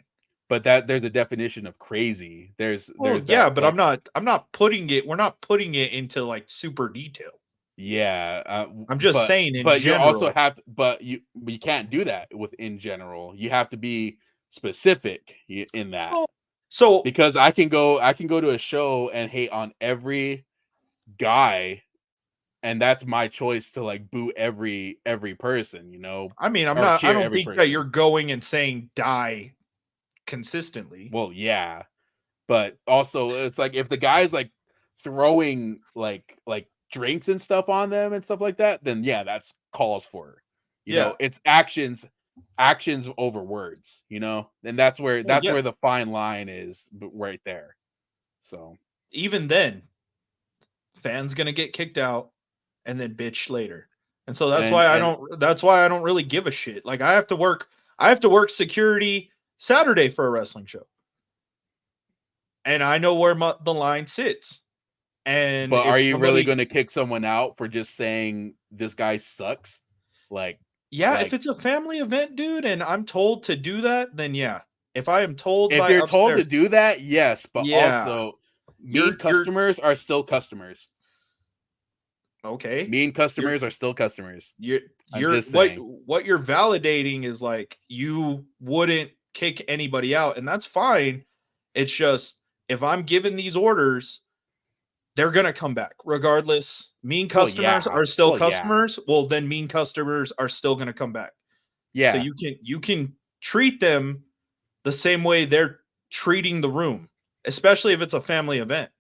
But there's a definition of crazy. There's but I'm not putting it. We're not putting it into like super detail. Yeah, I'm just saying in but general. You also have, but you can't do that in general. You have to be specific in that. So because I can go to a show and hate on every guy, and that's my choice to like boo every person. I mean, I don't think that you're going and saying die consistently. Well, yeah, but also it's like if the guy's like throwing like drinks and stuff on them and stuff like that, then yeah, that's calls for it's actions over words, and that's where where the fine line is right there. So even then, fans gonna get kicked out and then bitch later, and so that's why I don't really give a shit. Like I have to work security Saturday for a wrestling show, and I know where the line sits. But are you really going to kick someone out for just saying this guy sucks? If it's a family event, dude, and I'm told to do that, then yeah. If I am told, if they're told to do that, yes. But also, mean customers are still customers. Okay, mean customers are still customers. What you're validating is like you wouldn't kick anybody out, and that's fine. It's just if I'm given these orders, they're going to come back regardless. Mean customers are still customers. Yeah. Well, then mean customers are still going to come back. Yeah. So you can treat them the same way they're treating the room, especially if it's a family event.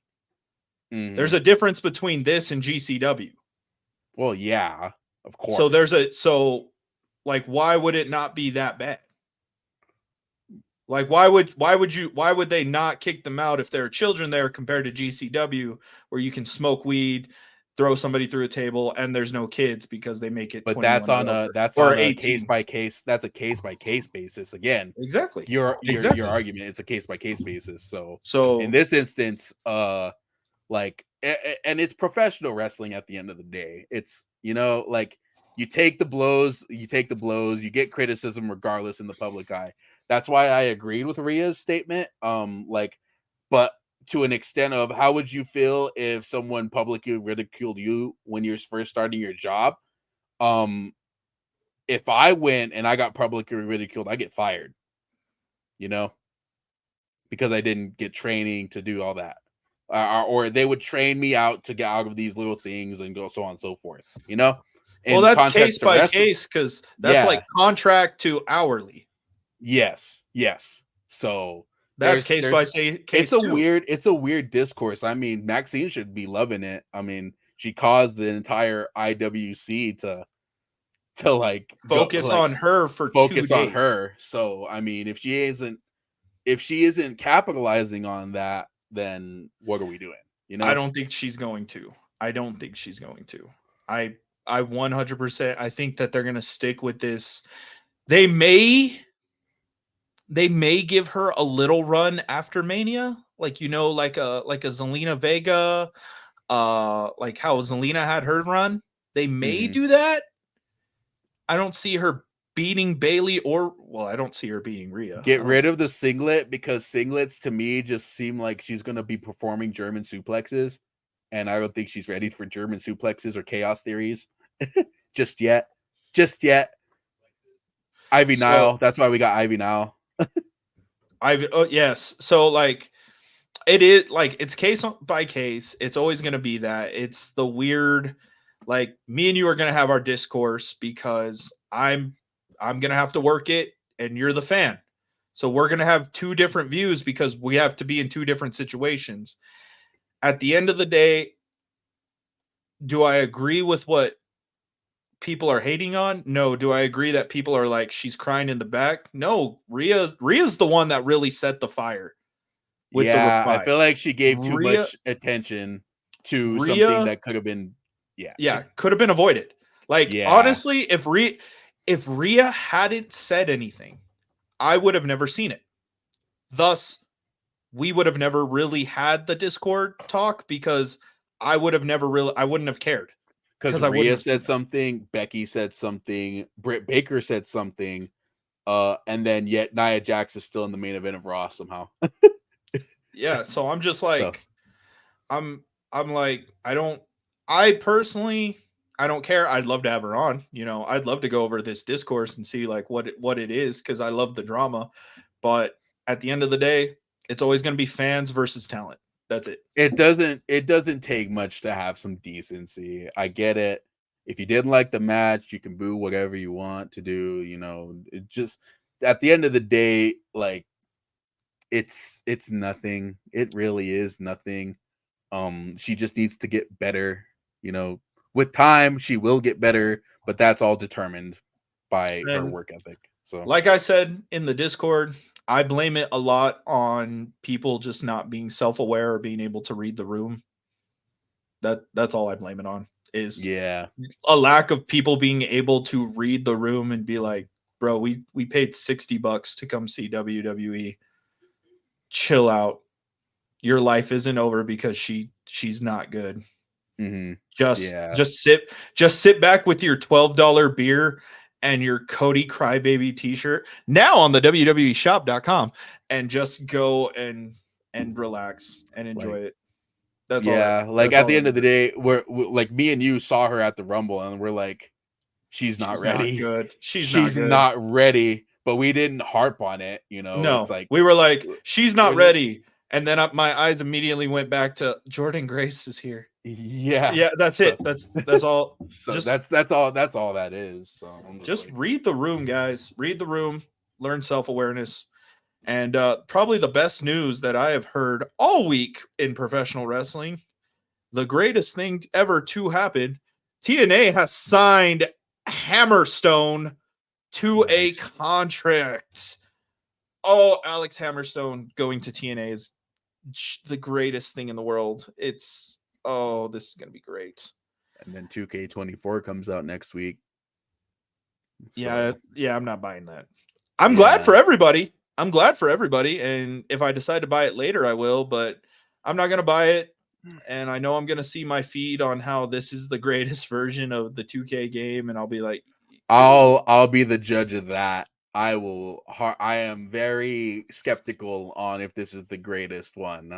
Mm-hmm. There's a difference between this and GCW. Well, yeah, of course. So why would it not be that bad? Like, why would they not kick them out if there are children there compared to GCW where you can smoke weed, throw somebody through a table, and there's no kids because they make it. But that's on a case by case. That's a case by case basis. Again, exactly. Your argument, it's a case by case basis. So in this instance, and it's professional wrestling at the end of the day. It's, You take the blows, you get criticism regardless in the public eye. That's why I agreed with Rhea's statement. But to an extent of how would you feel if someone publicly ridiculed you when you're first starting your job? If I went and I got publicly ridiculed, I get fired, because I didn't get training to do all that. Or they would train me out to get out of these little things and go so on and so forth, Well, that's case by case because that's like contract to hourly. Yes. So that's case by case. It's a weird discourse. I mean, Maxine should be loving it. I mean, she caused the entire IWC to like focus on her for 2 days. On her. So I mean, if she isn't capitalizing on that, then what are we doing? I don't think she's going to. I 100%. I think that they're going to stick with this. They may give her a little run after Mania, like a Zelina Vega, like how Zelina had her run. They may do that. I don't see her beating Bailey I don't see her beating Rhea. Get rid of the singlet, because singlets to me just seem like she's going to be performing German suplexes, and I don't think she's ready for German suplexes or chaos theories just yet. Ivy Nile. That's why we got Ivy Nile. Yes. So like it is like it's case by case. It's always going to be that. It's the weird, like me and you are going to have our discourse because I'm going to have to work it and you're the fan. So we're going to have two different views because we have to be in two different situations. At the end of the day, do I agree with what people are hating on? No. Do I agree that people are like, she's crying in the back? No. Rhea's the one that really set the fire. With the reply. I feel like she gave too much attention to something that could have been, could have been avoided. Like, honestly, if Rhea hadn't said anything, I would have never seen it. Thus, we would have never really had the Discord talk because I wouldn't have cared. Because Rhea said something, Becky said something, Britt Baker said something, and then yet Nia Jax is still in the main event of Raw somehow. Yeah, so I'm just like, I'm like, I personally don't care. I'd love to have her on. I'd love to go over this discourse and see like what it is because I love the drama. But at the end of the day, it's always going to be fans versus talent. That's it. It doesn't take much to have some decency. I get it. If you didn't like the match, you can boo whatever you want to do. It just at the end of the day, like it's nothing. It really is nothing. She just needs to get better. With time, she will get better, but that's all determined by her work ethic. So, like I said in the Discord, I blame it a lot on people just not being self-aware or being able to read the room. That's all I blame it on. Is a lack of people being able to read the room and be like, bro, we paid $60 to come see WWE. Chill out. Your life isn't over because she's not good. Mm-hmm. Just sit back with your $12 beer and your Cody Crybaby t-shirt now on the www.shop.com and just go and relax and enjoy it. That's all. At the end of the day, we're like me and you saw her at the Rumble and we're like, she's not ready. Not good. She's not ready, but we didn't harp on it. No, it's like we were like, she's not ready. And then my eyes immediately went back to Jordan Grace is here. Yeah, that's it. That's all. So that's all that is. So just read the room, guys. Read the room. Learn self-awareness. And probably the best news that I have heard all week in professional wrestling, the greatest thing ever to happen, TNA has signed Hammerstone to a contract. Oh, Alex Hammerstone going to TNA is the greatest thing in the world. This is going to be great. And then 2K24 comes out next week. So. Yeah, I'm not buying that. I'm glad for everybody. And if I decide to buy it later, I will, but I'm not going to buy it. and I know I'm gonna see my feed on how this is the greatest version of the 2K game, and I'll be like, I'll be the judge of that. I am very skeptical on if this is the greatest one.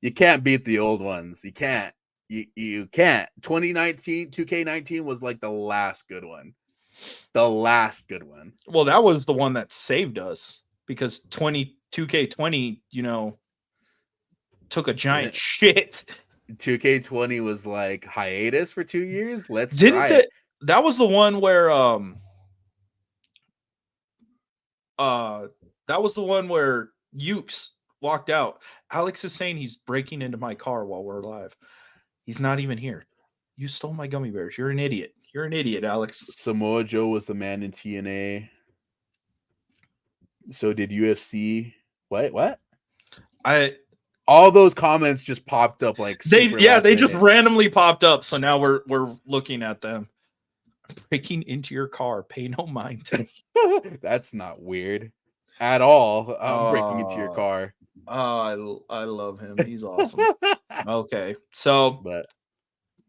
You can't beat the old ones. You can't. You can't. 2019 2K19 was like the last good one. The last good one. well, that was the one that saved us because 2K20, took a giant shit. 2K20 was like hiatus for 2 years. Let's Didn't try that? it. That was the one where that was the one where Ukes walked out. Alex is saying he's breaking into my car while we're live. He's not even here. You stole my gummy bears. You're an idiot. You're an idiot, Alex. Samoa Joe was the man in TNA. So did UFC. What? All those comments just popped up like they just randomly popped up. So now we're looking at them. Breaking into your car. Pay no mind to me. That's not weird at all. I'm breaking into your car. Oh, I love him. He's awesome. Okay, so But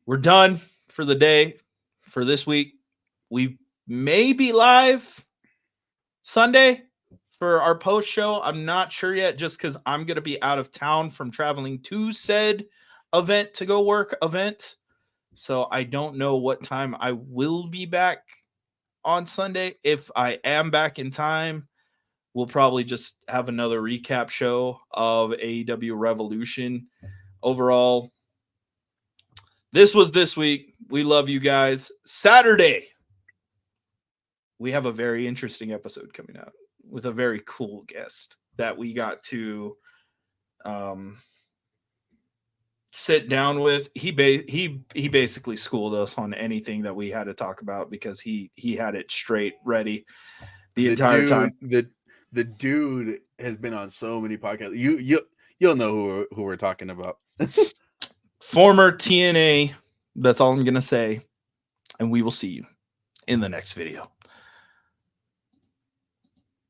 we're done for the day for this week. We may be live Sunday for our post show. I'm not sure yet, just because I'm going to be out of town from traveling to said event to go work event. So I don't know what time I will be back on Sunday. If I am back in time, we'll probably just have another recap show of AEW Revolution. Overall, this was this week. We love you guys. Saturday, we have a very interesting episode coming out with a very cool guest that we got to sit down with. He basically schooled us on anything that we had to talk about because he had it straight ready the entire time. The dude has been on so many podcasts. You'll know who we're talking about. Former TNA. That's all I'm gonna say. And we will see you in the next video.